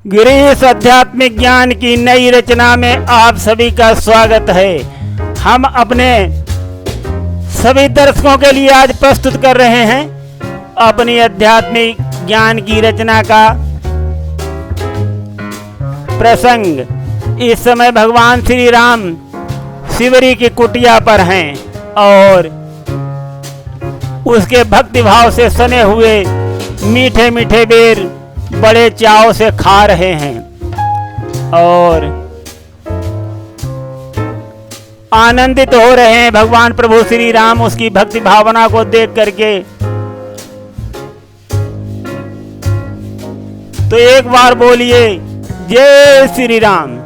गिरीश आध्यात्मिक ज्ञान की नई रचना में आप सभी का स्वागत है। हम अपने सभी दर्शकों के लिए आज प्रस्तुत कर रहे हैं अपनी आध्यात्मिक ज्ञान की रचना का प्रसंग। इस समय भगवान श्री राम शिवरी की कुटिया पर हैं और उसके भक्ति भाव से सने हुए मीठे मीठे बेर बड़े चाव से खा रहे हैं और आनंदित हो रहे हैं भगवान प्रभु श्री राम उसकी भक्ति भावना को देख करके। तो एक बार बोलिए जय श्री राम।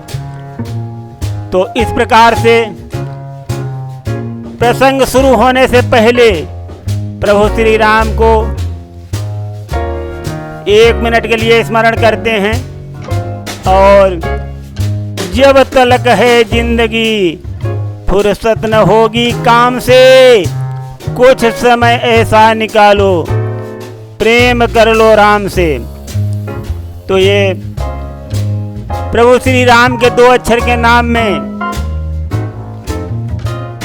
तो इस प्रकार से प्रसंग शुरू होने से पहले प्रभु श्री राम को 1 मिनट के लिए स्मरण करते हैं। और जब तलक है जिंदगी फुर्सत न होगी काम से, कुछ समय ऐसा निकालो प्रेम कर लो राम से। तो ये प्रभु श्री राम के 2 अक्षर के नाम में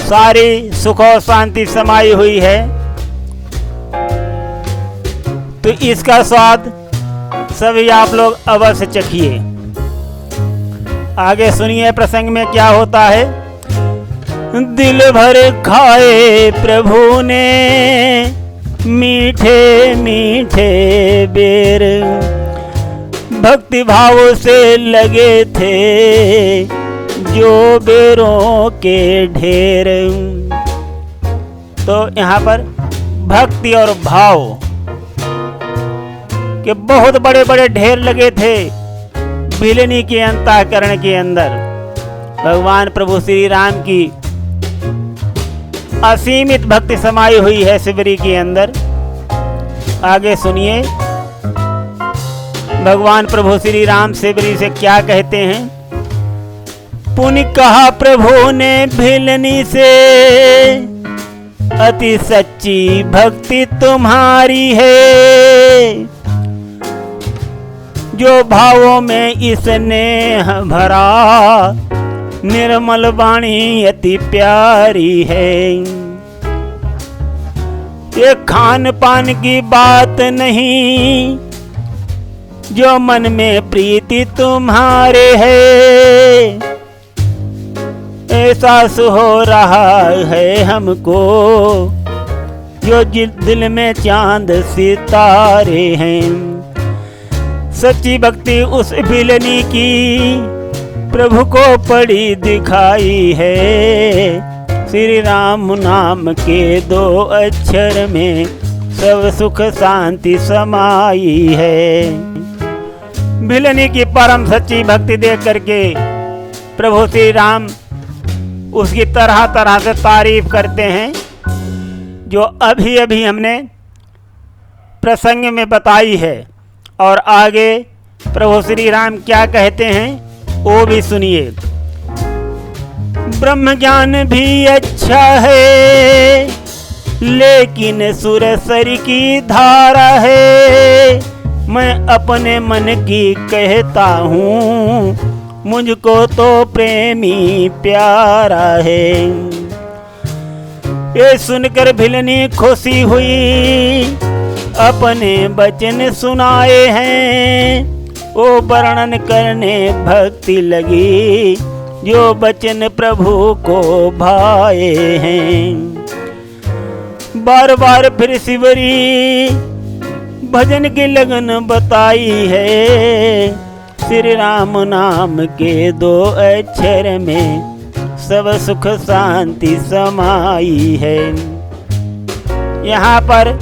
सारी सुख और शांति समाई हुई है। तो इसका स्वाद सभी आप लोग अवश्य चखिए। आगे सुनिए प्रसंग में क्या होता है। दिल भर खाए प्रभु ने मीठे मीठे बेर, भक्ति भाव से लगे थे जो बेरों के ढेर। तो यहाँ पर भक्ति और भाव के बहुत बड़े बड़े ढेर लगे थे भिलनी के अंतःकरण के अंदर। भगवान प्रभु श्री राम की असीमित भक्ति समाई हुई है शिवरी के अंदर। आगे सुनिए भगवान प्रभु श्री राम शिवरी से क्या कहते हैं। पुण्य कहा प्रभु ने भिलनी से, अति सच्ची भक्ति तुम्हारी है। जो भावों में इसने भरा, निर्मल वाणी अति प्यारी है। ये खान पान की बात नहीं, जो मन में प्रीति तुम्हारे है। एहसास हो रहा है हमको, जो दिल में चांद सितारे हैं। सच्ची भक्ति उस भिलनी की प्रभु को पड़ी दिखाई है। श्री राम नाम के 2 अक्षर में सब सुख शांति समाई है। भिलनी की परम सच्ची भक्ति देख करके प्रभु श्री राम उसकी तरह तरह से तारीफ करते हैं, जो अभी अभी हमने प्रसंग में बताई है। और आगे प्रभु श्री राम क्या कहते हैं वो भी सुनिए। ब्रह्म ज्ञान भी अच्छा है, लेकिन सुरसरी की धारा है। मैं अपने मन की कहता हूँ, मुझको तो प्रेमी प्यारा है। ये सुनकर भिलनी खुशी हुई, अपने वचन सुनाए हैं। वो वर्णन करने भक्ति लगी, जो वचन प्रभु को भाए हैं। बार बार फिर शिवरी भजन की लगन बताई है। श्री राम नाम के 2 अक्षर में सब सुख शांति समाई है। यहाँ पर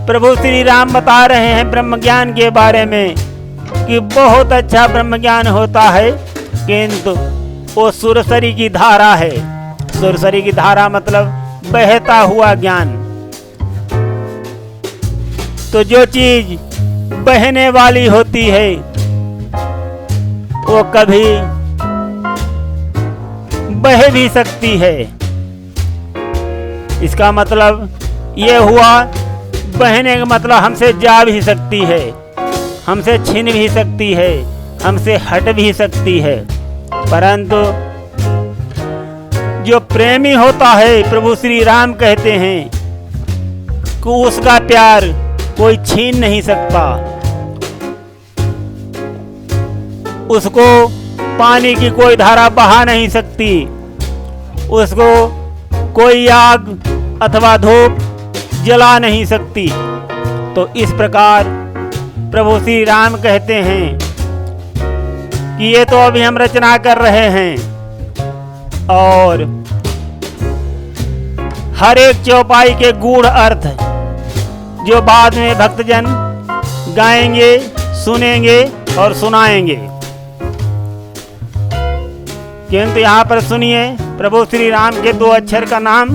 प्रभु श्री राम बता रहे हैं ब्रह्म ज्ञान के बारे में कि बहुत अच्छा ब्रह्म ज्ञान होता है, किंतु वो सुरसरी की धारा है। सुरसरी की धारा मतलब बहता हुआ ज्ञान। तो जो चीज बहने वाली होती है वो कभी बह भी सकती है। इसका मतलब ये हुआ, बहने का मतलब हमसे जा भी सकती है, हमसे छीन भी सकती है, हमसे हट भी सकती है, परंतु जो प्रेमी होता है, प्रभु श्री राम कहते हैं कि उसका प्यार कोई छीन नहीं सकता। उसको पानी की कोई धारा बहा नहीं सकती, उसको कोई आग अथवा धूप जला नहीं सकती। तो इस प्रकार प्रभु श्री राम कहते हैं कि ये तो अभी हम रचना कर रहे हैं और हर एक चौपाई के गूढ़ अर्थ जो बाद में भक्तजन गाएंगे, सुनेंगे और सुनाएंगे। किंतु यहाँ पर सुनिए प्रभु श्री राम के 2 अक्षर का नाम।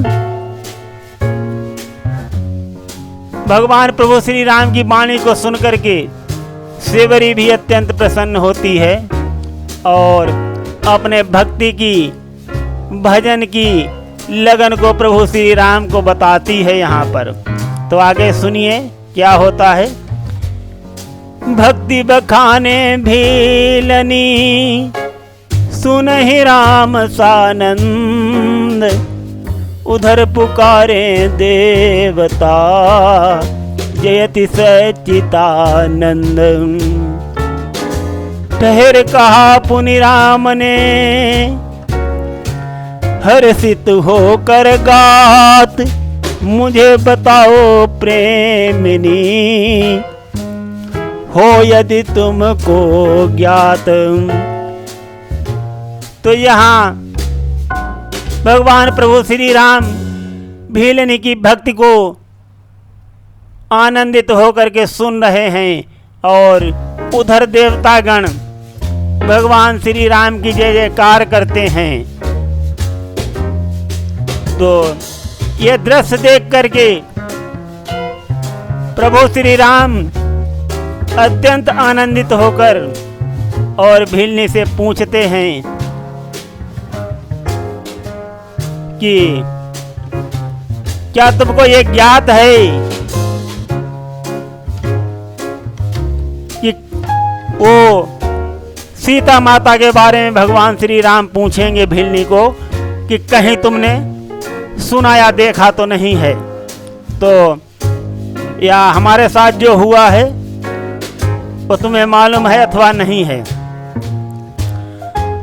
भगवान प्रभु श्री राम की वाणी को सुनकर के सेवरी भी अत्यंत प्रसन्न होती है और अपने भक्ति की, भजन की लगन को प्रभु श्री राम को बताती है यहाँ पर। तो आगे सुनिए क्या होता है। भक्ति बखाने भीलनी सुनहि राम सानंद, उधर पुकारे देवता जयति सच्चिदानंद। ठहर कहा पुनि राम ने हर्षित होकर गात, मुझे बताओ प्रेमिनी हो यदि तुमको ज्ञात। तो यहाँ भगवान प्रभु श्री राम भीलनी की भक्ति को आनंदित होकर के सुन रहे हैं और उधर देवतागण भगवान श्री राम की जय जयकार करते हैं। तो यह दृश्य देख करके प्रभु श्री राम अत्यंत आनंदित होकर और भीलनी से पूछते हैं कि क्या तुमको ये ज्ञात है कि वो सीता माता के बारे में भगवान श्री राम पूछेंगे भीलनी को कि कहीं तुमने सुना या देखा तो नहीं है, तो या हमारे साथ जो हुआ है वो तुम्हें मालूम है अथवा नहीं है।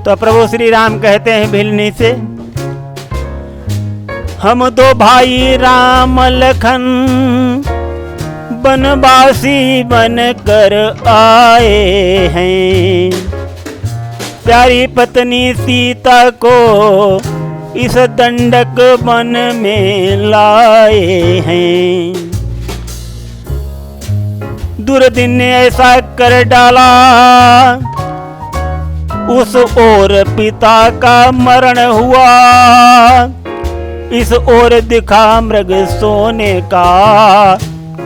तो प्रभु श्री राम कहते हैं भीलनी से, हम 2 भाई राम लखन बनवासी बन कर आए हैं, प्यारी पत्नी सीता को इस दंडक वन में लाए हैं। दुर्दिन ने ऐसा कर डाला, उस ओर पिता का मरण हुआ, इस ओर दिखा मृग सोने का,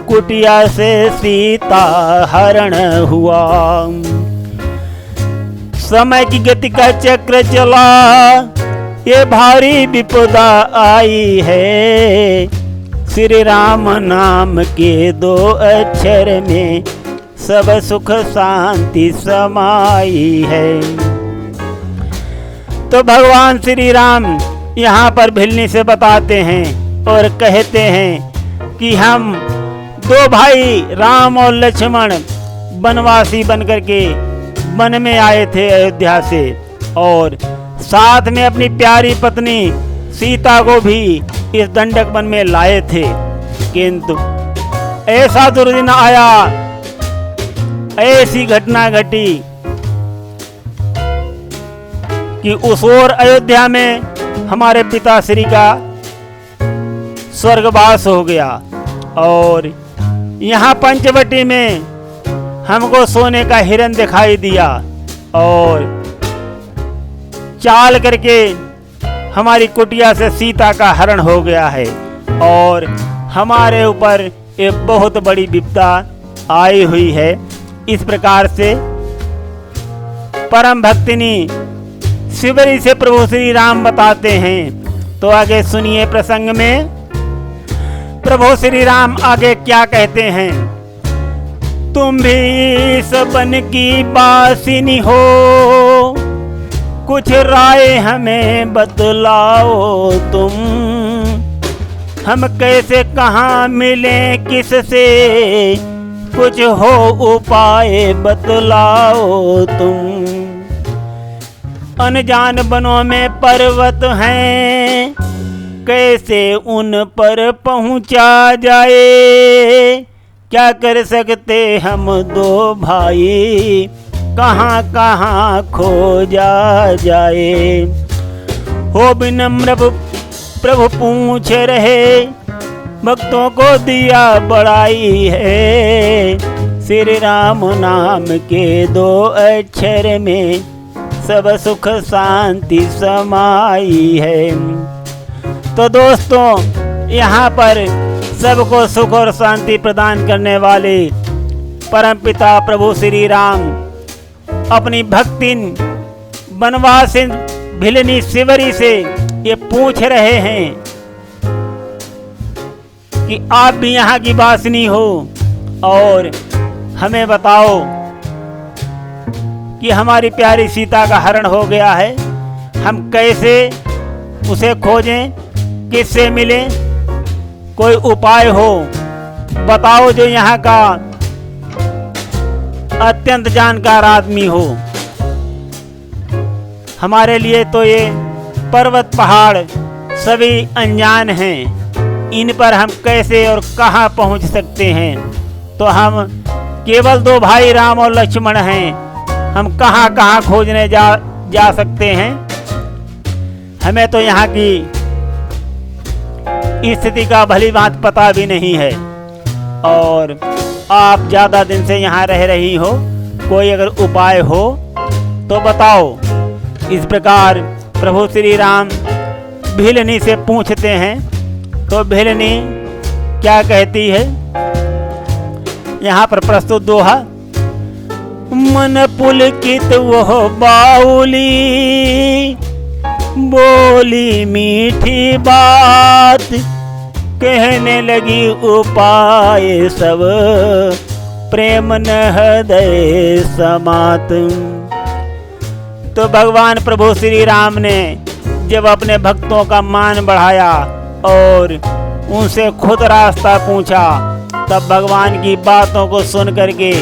कुटिया से सीता हरण हुआ। समय की गति का चक्र चला, ये भारी विपदा आई है, श्री राम नाम के 2 अक्षर में सब सुख शांति समाई है। तो भगवान श्री राम यहाँ पर भीलनी से बताते हैं और कहते हैं कि हम 2 भाई राम और लक्ष्मण वनवासी बनकर के वन में आए थे अयोध्या से, और साथ में अपनी प्यारी पत्नी सीता को भी इस दंडक वन में लाए थे। किंतु ऐसा दुर्दिन आया, ऐसी घटना घटी कि उस ओर अयोध्या में हमारे पिताश्री का स्वर्गवास हो गया और यहाँ पंचवटी में हमको सोने का हिरण दिखाई दिया और चाल करके हमारी कुटिया से सीता का हरण हो गया है और हमारे ऊपर एक बहुत बड़ी विपदा आई हुई है। इस प्रकार से परम भक्तिनी शिवरी से प्रभु श्री राम बताते हैं। तो आगे सुनिए प्रसंग में प्रभु श्री राम आगे क्या कहते हैं। तुम भी सबन की बासिनी हो, कुछ राय हमें बतलाओ तुम। हम कैसे कहाँ मिले किससे, कुछ हो उपाय बतलाओ तुम। अनजान बनों में पर्वत हैं, कैसे उन पर पहुँचा जाए। क्या कर सकते हम दो भाई, कहाँ कहाँ खोजा जाए। हो विनम्र प्रभु पूछ रहे, भक्तों को दिया बड़ाई है। श्री राम नाम के 2 अक्षर में सब सुख शांति समाई है। तो दोस्तों, यहाँ पर सबको सुख और शांति प्रदान करने वाले परमपिता प्रभु श्री राम अपनी भक्तिन बनवासिन भिलनी शिवरी से ये पूछ रहे हैं कि आप भी यहाँ की वासिनी हो और हमें बताओ कि हमारी प्यारी सीता का हरण हो गया है, हम कैसे उसे खोजें, किससे मिलें, कोई उपाय हो बताओ जो यहाँ का अत्यंत जानकार आदमी हो। हमारे लिए तो ये पर्वत पहाड़ सभी अनजान हैं, इन पर हम कैसे और कहाँ पहुँच सकते हैं। तो हम केवल 2 भाई राम और लक्ष्मण हैं, हम कहाँ कहाँ खोजने जा सकते हैं। हमें तो यहाँ की स्थिति का भली बात पता भी नहीं है और आप ज़्यादा दिन से यहाँ रह रही हो, कोई अगर उपाय हो तो बताओ। इस प्रकार प्रभु श्री राम भिलनी से पूछते हैं। तो भिलनी क्या कहती है, यहाँ पर प्रस्तुत दोहा। मन पुलकित वह बाउली, बोली मीठी बात। कहने लगी उपाय सब, प्रेम न हृदय समात। तो भगवान प्रभु श्री राम ने जब अपने भक्तों का मान बढ़ाया और उनसे खुद रास्ता पूछा, तब भगवान की बातों को सुन करके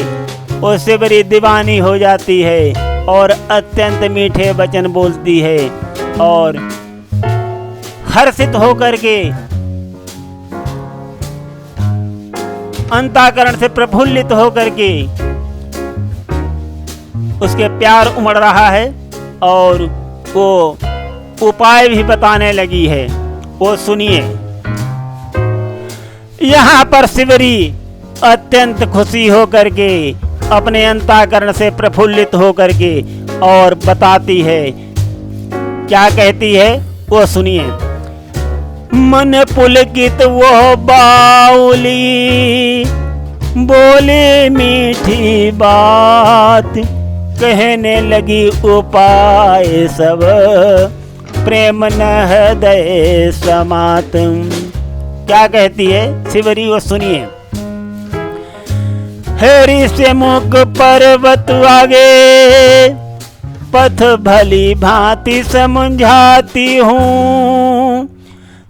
वो शिवरी दीवानी हो जाती है और अत्यंत मीठे वचन बोलती है और हर्षित होकर के अंतःकरण से प्रफुल्लित होकर के उसके प्यार उमड़ रहा है और वो उपाय भी बताने लगी है। वो सुनिए। यहाँ पर शिवरी अत्यंत खुशी होकर के अपने अंतःकरण से प्रफुल्लित होकर के और बताती है, क्या कहती है वो सुनिए। मन पुलकित वो बाउली, बोले मीठी बात। कहने लगी उपाय सब, प्रेम न हृदय समात। क्या कहती है शिवरी वो सुनिए। हरि से मुख पर्वत आगे, पथ भली भांति समझाती हूँ।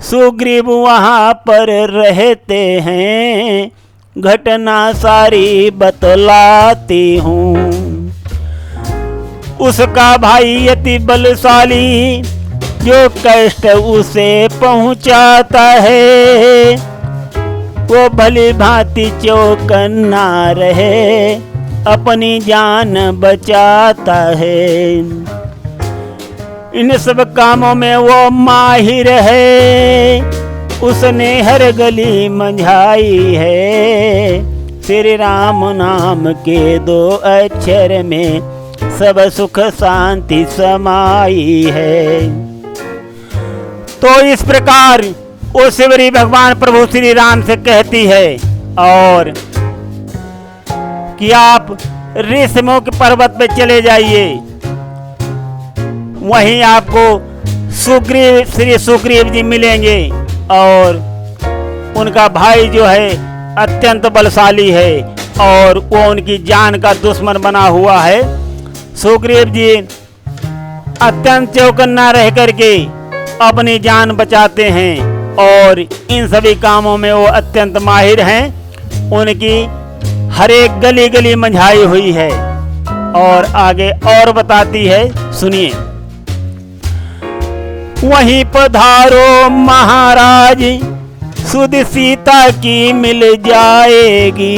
सुग्रीव वहाँ पर रहते हैं, घटना सारी बतलाती हूँ। उसका भाई अति बलशाली, जो कष्ट उसे पहुँचाता है। वो भली भांति चौकन्ना रहे, अपनी जान बचाता है। इन सब कामों में वो माहिर है, उसने हर गली मंझाई है। श्री राम नाम के 2 अक्षर में सब सुख शांति समाई है। तो इस प्रकार वो शिवरी भगवान प्रभु श्री राम से कहती है और कि आप ऋषिमुख पर्वत पे चले जाइए, वहीं आपको श्री सुग्रीव जी मिलेंगे और उनका भाई जो है अत्यंत बलशाली है, और वो उनकी जान का दुश्मन बना हुआ है। सुग्रीव जी अत्यंत चौकन्ना रह करके अपनी जान बचाते हैं और इन सभी कामों में वो अत्यंत माहिर हैं। उनकी हर एक गली गली मंझाई हुई है। और आगे और बताती है, सुनिए। वहीं पधारो महाराज, सुध सीता की मिल जाएगी,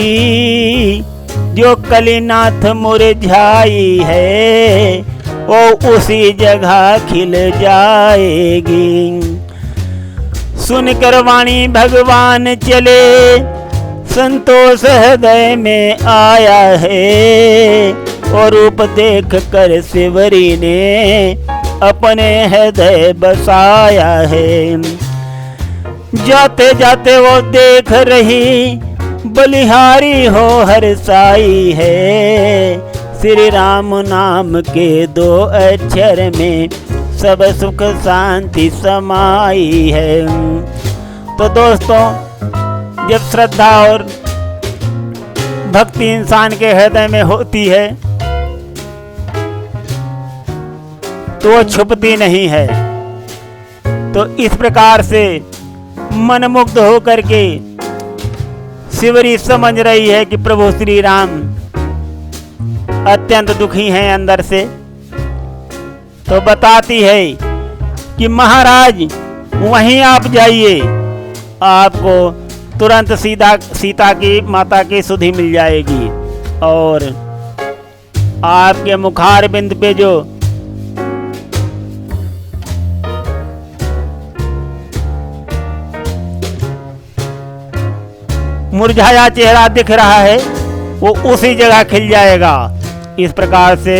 जो कलीनाथ मुरझाई है वो उसी जगह खिल जाएगी। सुनकर वाणी भगवान चले, संतोष हृदय में आया है, और रूप देख कर शिवरी ने अपने हृदय बसाया है। जाते जाते वो देख रही, बलिहारी हो हरसाई है, श्री राम नाम के 2 अक्षर में सब सुख शांति समाई है। तो दोस्तों, जब श्रद्धा और भक्ति इंसान के हृदय में होती है तो वो छुपती नहीं है। तो इस प्रकार से मनमुग्ध होकर के शिवरी समझ रही है कि प्रभु श्री राम अत्यंत दुखी हैं अंदर से। तो बताती है कि महाराज वहीं आप जाइए, आपको तुरंत सीता की माता की सुधि मिल जाएगी, और आपके मुखार बिंद पे जो मुरझाया चेहरा दिख रहा है वो उसी जगह खिल जाएगा। इस प्रकार से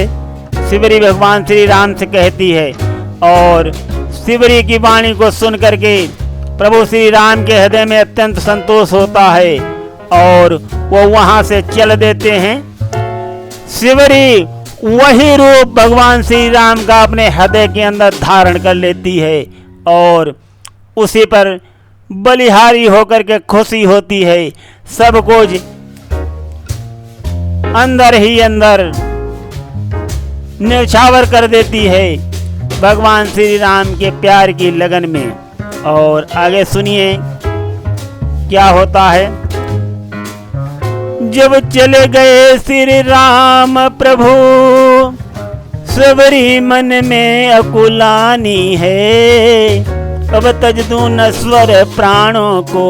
शिवरी भगवान श्री राम से कहती है, और शिवरी की वाणी को सुन करके प्रभु श्री राम के हृदय में अत्यंत संतोष होता है और वो वहां से चल देते हैं। शिवरी वही रूप भगवान श्री राम का अपने हृदय के अंदर धारण कर लेती है और उसी पर बलिहारी होकर के खुशी होती है। सब कुछ अंदर ही अंदर न्यौछावर कर देती है भगवान श्री राम के प्यार की लगन में। और आगे सुनिए क्या होता है। जब चले गए श्री राम प्रभु, सबरी मन में अकुलानी है, अब तजदू नश्वर प्राणों को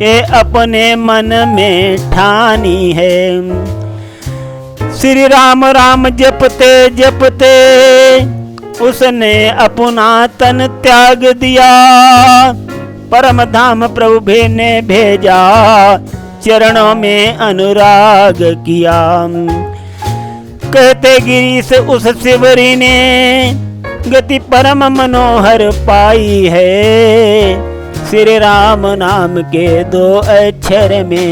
ये अपने मन में ठानी है। श्री राम राम जपते जपते उसने अपना तन त्याग दिया, परम धाम प्रभु ने भेजा, चरणों में अनुराग किया। कहते गिरीश उस शिवरी ने गति परम मनोहर पाई है, श्री राम नाम के 2 अक्षर में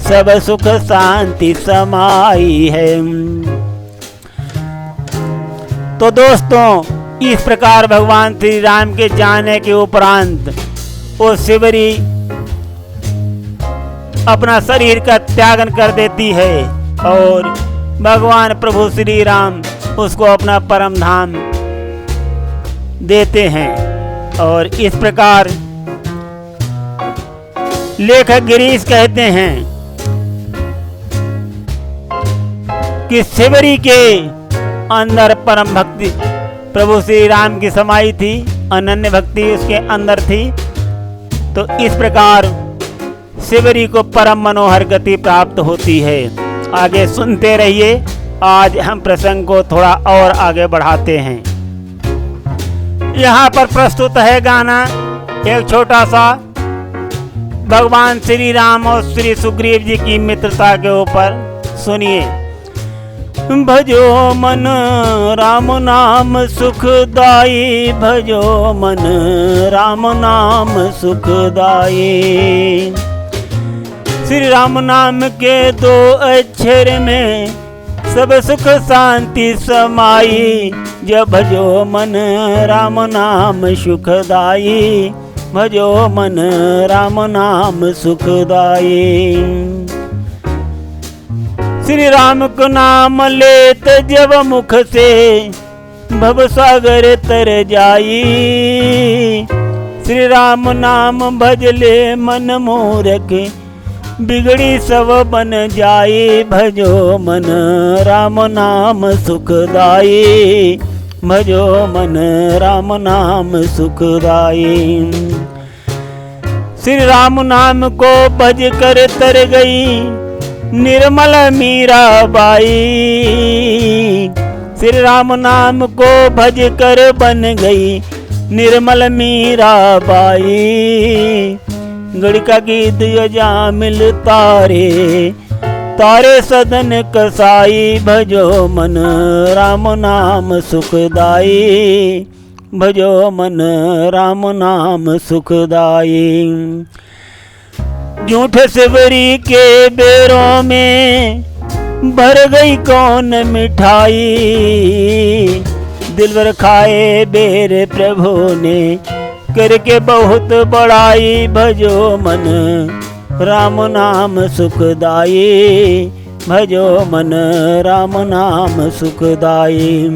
सब सुख शांति समाई है। तो दोस्तों, इस प्रकार भगवान श्री राम के जाने के उपरांत वो शिवरी अपना शरीर का त्यागन कर देती है और भगवान प्रभु श्री राम उसको अपना परम धाम देते हैं। और इस प्रकार लेखक गिरीश कहते हैं कि शिवरी के अंदर परम भक्ति प्रभु श्री राम की समाई थी, अनन्य भक्ति उसके अंदर थी। तो इस प्रकार शिवरी को परम मनोहर गति प्राप्त होती है। आगे सुनते रहिए। आज हम प्रसंग को थोड़ा और आगे बढ़ाते हैं। यहाँ पर प्रस्तुत है गाना एक छोटा सा भगवान श्री राम और श्री सुग्रीव जी की मित्रता के ऊपर। सुनिए। भजो मन राम नाम सुखदाई, भजो मन राम नाम सुखदाई। श्री राम नाम के 2 अक्षर में सब सुख शांति समाई, जब भजो मन राम नाम सुखदाई, भजो मन राम नाम सुखदाई। श्री राम को नाम लेत जब मुख से भव सागर तर जाई। श्री राम नाम भजले मन मूरख बिगड़ी सब बन जाई। भजो मन राम नाम सुखदाई। भजो मन राम नाम सुखदाई। श्री राम नाम को भज कर तर गई निर्मल मीराबाई। श्री राम नाम को भज कर बन गई निर्मल मीराबाई। गड़िका गीत जामिल तारे तारे सदन कसाई। भजो मन राम नाम सुखदाई। भजो मन राम नाम सुखदाई। झूठ सिवरी के बेरों में भर गई कौन मिठाई। दिलवर खाए बेर प्रभु ने करके बहुत बड़ाई। भजो मन राम नाम सुखदाई। भजो मन राम नाम सुखदाई।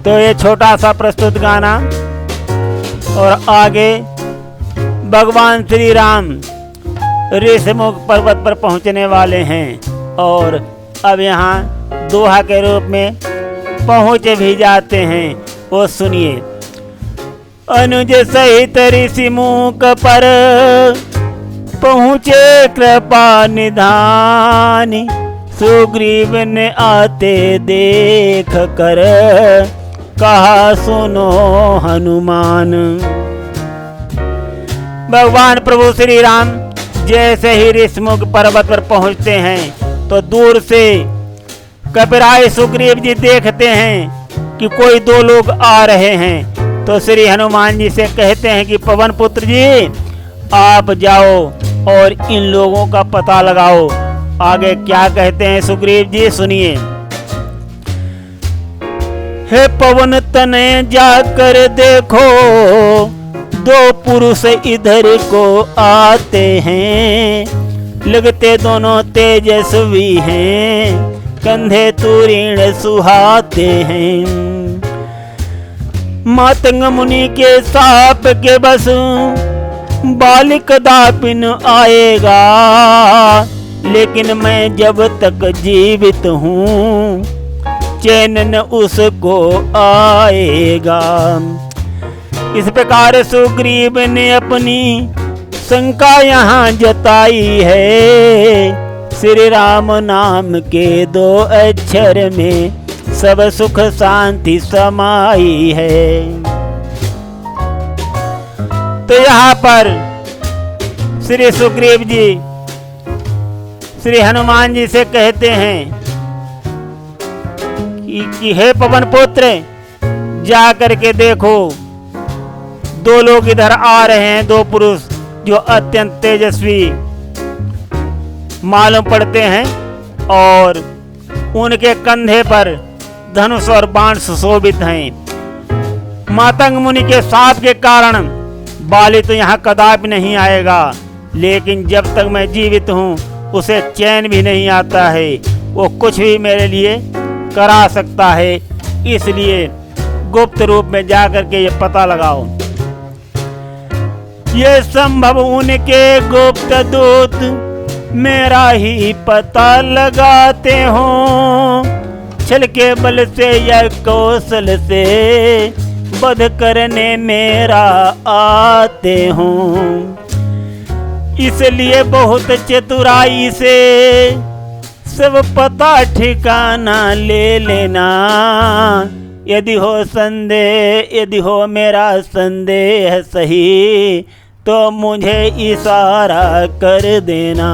तो ये छोटा सा प्रस्तुत गाना और आगे भगवान श्री राम ऋषिमुख पर्वत पर पहुंचने वाले हैं और अब यहाँ दोहा के रूप में पहुँच भी जाते हैं। वो सुनिए। अनुज सहित ऋषिमुख पर पहुँचे कृपा निधान। सुग्रीव ने आते देख कर कहा सुनो हनुमान। भगवान प्रभु श्री राम जैसे ही ऋषिमुख पर्वत पर पहुंचते हैं तो दूर से कपिराय सुग्रीव जी देखते हैं कि कोई दो लोग आ रहे हैं। तो श्री हनुमान जी से कहते हैं कि पवन पुत्र जी आप जाओ और इन लोगों का पता लगाओ। आगे क्या कहते हैं सुग्रीव जी सुनिए। हे पवन तनय जाकर देखो दो पुरुष इधर को आते हैं। लगते दोनों तेजस्वी हैं कंधे तूरीण सुहाते हैं। मातंग मुनि के साप के बस बालिक दापिन आएगा। लेकिन मैं जब तक जीवित हूँ चैन न उसको आएगा। इस प्रकार सुग्रीव ने अपनी शंका यहाँ जताई है। श्री राम नाम के दो अक्षर में सब सुख शांति समाई है। तो यहाँ पर श्री सुग्रीव जी श्री हनुमान जी से कहते हैं कि हे पवन पुत्र जा करके देखो दो लोग इधर आ रहे हैं। दो पुरुष जो अत्यंत तेजस्वी मालूम पड़ते हैं और उनके कंधे पर धनुष और बाण सुशोभित हैं। मातंग मुनि के साप के कारण बाली तो यहाँ कदापि नहीं आएगा। लेकिन जब तक मैं जीवित हूँ उसे चैन भी नहीं आता है। वो कुछ भी मेरे लिए करा सकता है। इसलिए गुप्त रूप में जाकर के ये पता लगाओ। ये संभव उनके गुप्त दूत मेरा ही पता लगाते हो। छल के बल से या कौशल से वध करने मेरा आते हो। इसलिए बहुत चतुराई से सब पता ठिकाना ले लेना। यदि हो मेरा संदेह सही तो मुझे इशारा कर देना।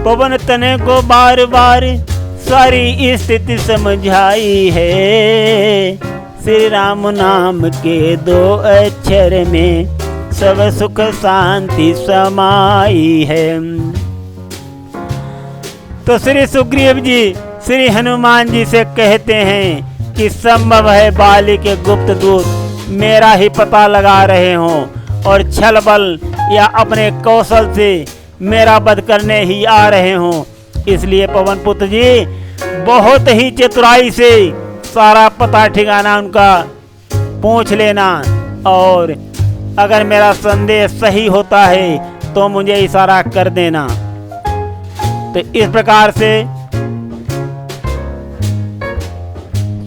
पवन तने को बार बार सारी स्थिति समझाई है। श्री राम नाम के दो अक्षर में सब सुख शांति समाई है। तो श्री सुग्रीव जी श्री हनुमान जी से कहते हैं कि संभव है बाली के गुप्त दूत मेरा ही पता लगा रहे हों और छल बल या अपने कौशल से मेरा वध करने ही आ रहे हों। इसलिए पवन पुत्र जी बहुत ही चतुराई से सारा पता ठिकाना उनका पूछ लेना, और अगर मेरा संदेश सही होता है तो मुझे इशारा कर देना। तो इस प्रकार से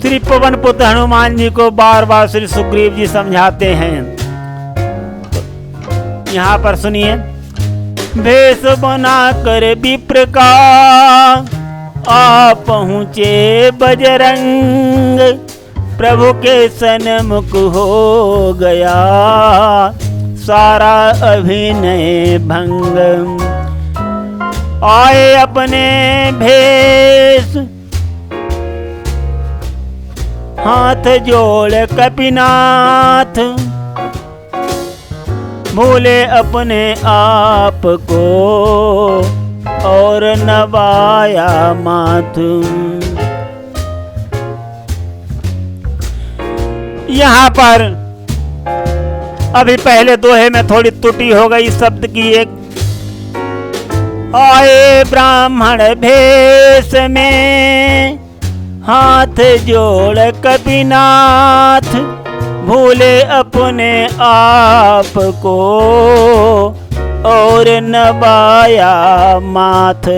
श्री पवन पुत्र हनुमान जी को बार बार श्री सुग्रीव जी समझाते हैं। तो यहाँ पर सुनिए, भेष बना कर विप्र का आ पहुँचे बजरंग, प्रभु के सन्मुख हो गया सारा अभिनय भंग। आए अपने भेष हाथ जोड़ कपिनाथ, भूले अपने आप को और नवाया माथ। यहाँ पर अभी पहले दोहे में थोड़ी त्रुटि हो गई शब्द की एक। आए ब्राह्मण भेष में हाथ जोड़ कपिनाथ, भूले अपने आप को और नवाया माथ।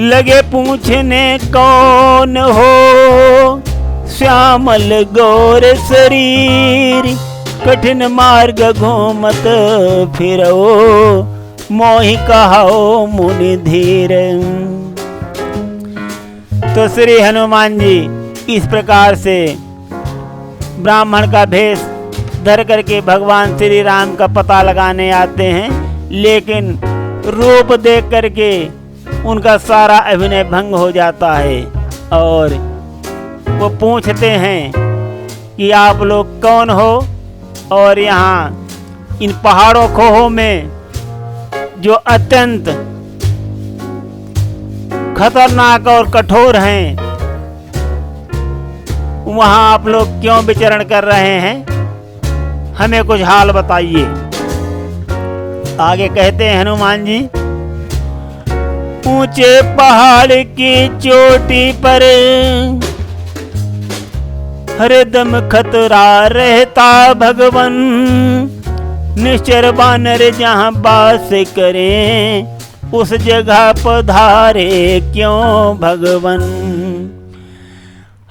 लगे पूछने कौन हो श्यामल गौर शरीर, कठिन मार्ग घूमत फिरो मोहि कहाओ मुनि धीर। तो श्री हनुमान जी इस प्रकार से ब्राह्मण का भेष धर करके भगवान श्री राम का पता लगाने आते हैं, लेकिन रूप देख करके उनका सारा अभिनय भंग हो जाता है और वो पूछते हैं कि आप लोग कौन हो, और यहाँ इन पहाड़ों खोहों में जो अत्यंत खतरनाक और कठोर हैं, वहां आप लोग क्यों विचरण कर रहे हैं, हमें कुछ हाल बताइए। आगे कहते हैं हनुमान जी, ऊंचे पहाड़ की चोटी पर हरदम खतरा रहता भगवन, निश्चर बानर जहाँ वास करें उस जगह पधारे क्यों भगवन।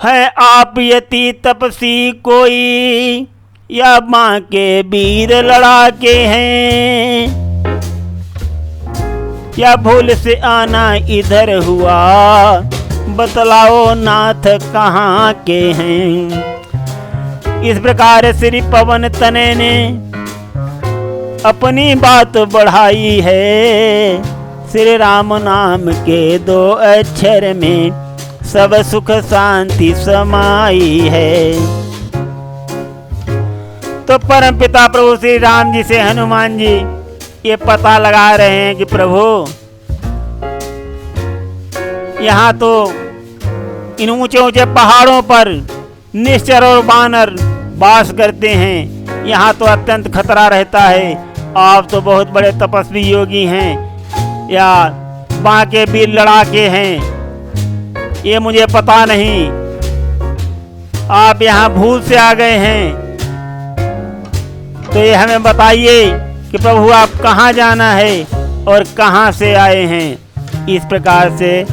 है आप यति तपसी कोई या माँ के वीर लड़ाके हैं, या भूल से आना इधर हुआ बतलाओ नाथ कहाँ के हैं। इस प्रकार श्री पवन तनय ने अपनी बात बढ़ाई है, श्री राम नाम के 2 अक्षर में सब सुख शांति समाई है। तो परम पिता प्रभु श्री राम जी से हनुमान जी ये पता लगा रहे हैं कि प्रभु यहाँ तो इन ऊंचे ऊंचे पहाड़ों पर निश्चर और बानर वास करते हैं, यहाँ तो अत्यंत खतरा रहता है। आप तो बहुत बड़े तपस्वी योगी हैं या बांके वीर लड़ाके हैं, ये मुझे पता नहीं। आप यहाँ भूल से आ गए हैं, तो ये हमें बताइए कि प्रभु आप कहाँ जाना है और कहाँ से आए हैं। इस प्रकार से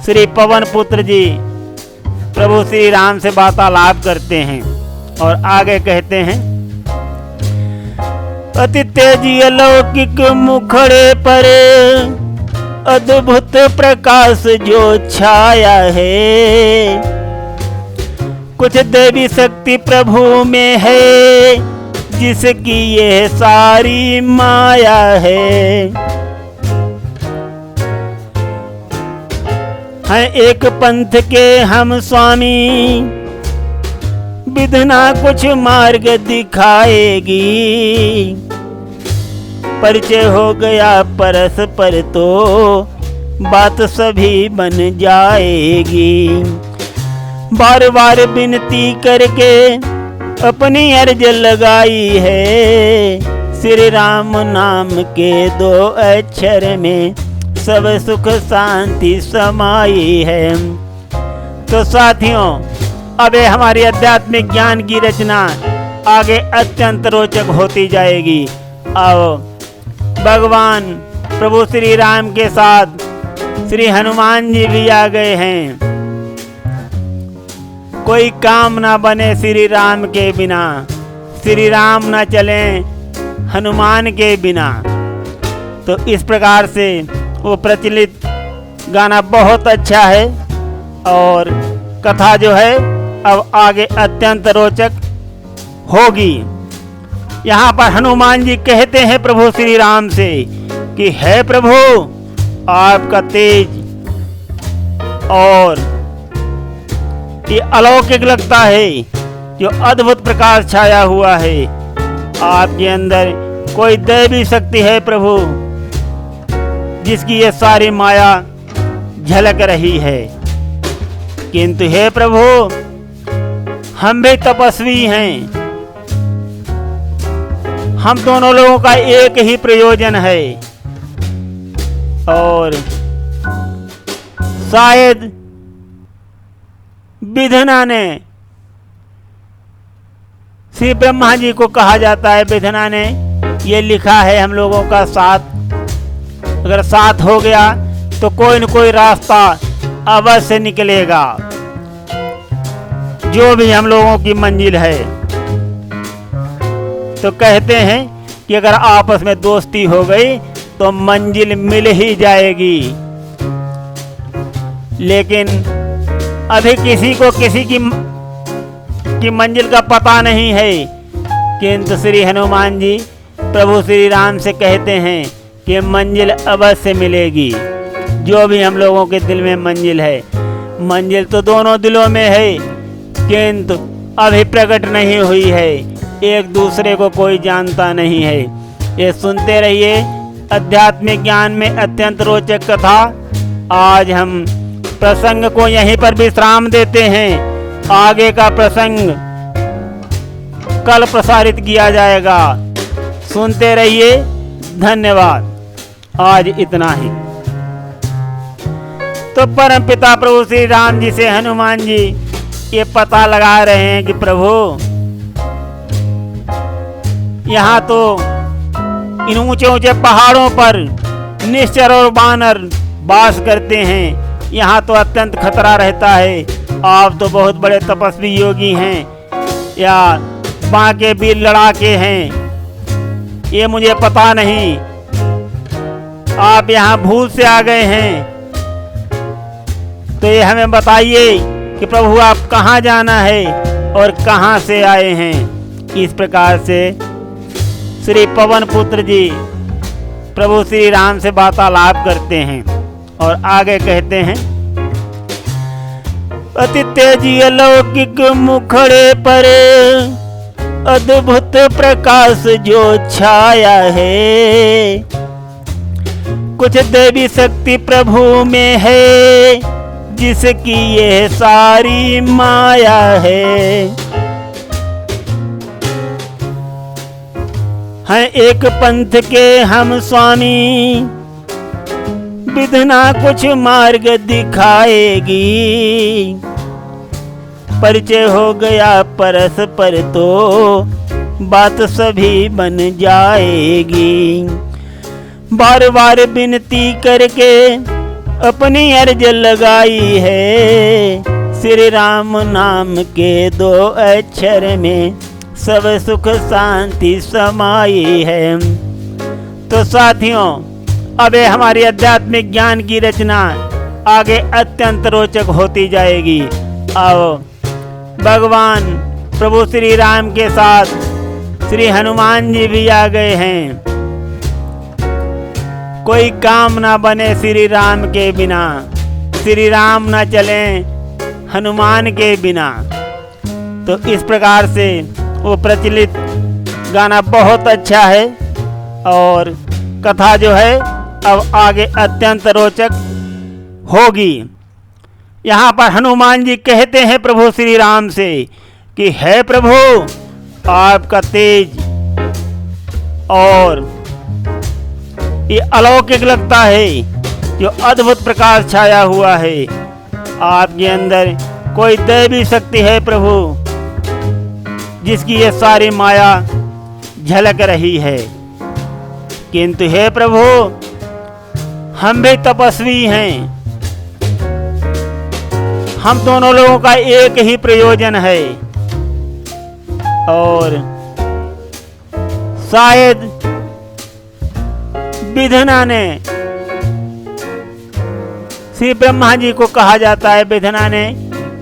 श्री पवन पुत्र जी प्रभु श्री राम से वार्तालाप करते हैं और आगे कहते हैं, अति तेजी अलौकिक मुखड़े पर अद्भुत प्रकाश जो छाया है, कुछ देवी शक्ति प्रभु में है जिसकी ये सारी माया है। एक पंथ के हम स्वामी विधना कुछ मार्ग दिखाएगी, परिचय हो गया परस्पर तो बात सभी बन जाएगी। बार बार विनती करके अपनी अर्ज लगाई है, श्री राम नाम के 2 अक्षर में सब सुख शांति समाई है। तो साथियों, अब ये हमारी आध्यात्मिक ज्ञान की रचना आगे अत्यंत रोचक होती जाएगी। आओ, भगवान प्रभु श्री राम के साथ श्री हनुमान जी भी आ गए हैं। कोई काम ना बने श्री राम के बिना, श्री राम ना चले हनुमान के बिना। तो इस प्रकार से वो प्रचलित गाना बहुत अच्छा है और कथा जो है अब आगे अत्यंत रोचक होगी। यहाँ पर हनुमान जी कहते हैं प्रभु श्री राम से कि हे प्रभु, आपका तेज और ये अलौकिक लगता है, जो अद्भुत प्रकाश छाया हुआ है। आपके अंदर कोई दैवी शक्ति है प्रभु, जिसकी ये सारी माया झलक रही है। किंतु हे प्रभु, हम भी तपस्वी हैं। हम दोनों लोगों का एक ही प्रयोजन है और शायद विधना ने, श्री ब्रह्मा जी को कहा जाता है, विधना ने ये लिखा है हम लोगों का साथ, अगर साथ हो गया तो कोई न कोई रास्ता अवश्य निकलेगा, जो भी हम लोगों की मंजिल है। तो कहते हैं कि अगर आपस में दोस्ती हो गई तो मंजिल मिल ही जाएगी। लेकिन अभी किसी को किसी की मंजिल का पता नहीं है। किंतु श्री हनुमान जी प्रभु श्री राम से कहते हैं कि मंजिल अवश्य मिलेगी। जो भी हम लोगों के दिल में मंजिल है, मंजिल तो दोनों दिलों में है, किंतु अभी प्रकट नहीं हुई है। एक दूसरे को कोई जानता नहीं है। ये सुनते रहिए आध्यात्मिक ज्ञान में अत्यंत रोचक कथा। आज हम प्रसंग को यहीं पर विश्राम देते हैं। आगे का प्रसंग कल प्रसारित किया जाएगा। सुनते रहिए। धन्यवाद। आज इतना ही। तो परम पिता प्रभु श्री राम जी से हनुमान जी ये पता लगा रहे हैं कि प्रभु, यहाँ तो इन ऊंचे ऊंचे पहाड़ों पर निश्चर और बानर वास करते हैं। यहाँ तो अत्यंत खतरा रहता है। आप तो बहुत बड़े तपस्वी योगी हैं या बांके वीर लड़ाके हैं, ये मुझे पता नहीं। आप यहाँ भूल से आ गए हैं, तो ये हमें बताइए कि प्रभु आप कहाँ जाना है और कहाँ से आए हैं। इस प्रकार से श्री पवन पुत्र जी प्रभु श्री राम से वार्तालाप करते हैं और आगे कहते हैं, अति तेजी अलौकिक मुखड़े पर अद्भुत प्रकाश जो छाया है, कुछ देवी शक्ति प्रभु में है, जिसकी ये सारी माया है। हैं एक पंथ के हम स्वामी, विधना कुछ मार्ग दिखाएगी। परिचय हो गया परस्पर तो बात सभी बन जाएगी। बार बार विनती करके अपनी अर्ज लगाई है, श्री राम नाम के 2 अक्षर में सब सुख शांति समाई है। तो साथियों, अब ये हमारी आध्यात्मिक ज्ञान की रचना आगे अत्यंत रोचक होती जाएगी। आओ, भगवान प्रभु श्री राम के साथ श्री हनुमान जी भी आ गए हैं। कोई काम ना बने श्री राम के बिना, श्री राम ना चले हनुमान के बिना। तो इस प्रकार से वो प्रचलित गाना बहुत अच्छा है और कथा जो है अब आगे अत्यंत रोचक होगी। यहाँ पर हनुमान जी कहते हैं प्रभु श्री राम से कि हे प्रभु, आपका तेज और ये अलौकिक लगता है, जो अद्भुत प्रकाश छाया हुआ है। आपके अंदर कोई दैवी शक्ति है प्रभु, जिसकी ये सारी माया झलक रही है। किंतु हे प्रभु, हम भी तपस्वी हैं। हम दोनों लोगों का एक ही प्रयोजन है, और शायद विधना ने, श्री ब्रह्मा जी को कहा जाता है, विधना ने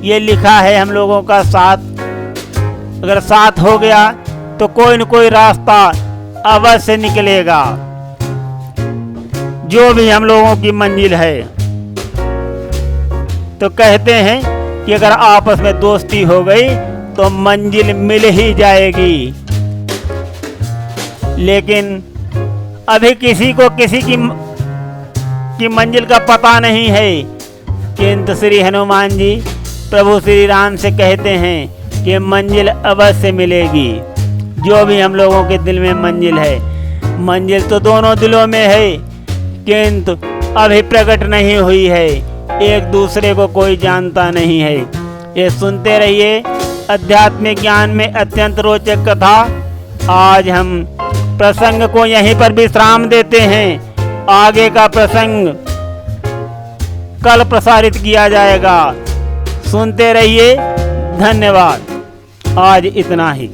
ये लिखा है हम लोगों का साथ, अगर साथ हो गया तो कोई न कोई रास्ता अवश्य निकलेगा, जो भी हम लोगों की मंजिल है। तो कहते हैं कि अगर आपस में दोस्ती हो गई तो मंजिल मिल ही जाएगी। लेकिन अभी किसी को किसी की मंजिल का पता नहीं है। किंतु श्री हनुमान जी प्रभु श्री राम से कहते हैं कि मंजिल अवश्य मिलेगी। जो भी हम लोगों के दिल में मंजिल है, मंजिल तो दोनों दिलों में है, किंतु अभी प्रकट नहीं हुई है। एक दूसरे को कोई जानता नहीं है। ये सुनते रहिए आध्यात्मिक ज्ञान में अत्यंत रोचक कथा। आज हम प्रसंग को यहीं पर विश्राम देते हैं। आगे का प्रसंग कल प्रसारित किया जाएगा। सुनते रहिए। धन्यवाद। आज इतना ही।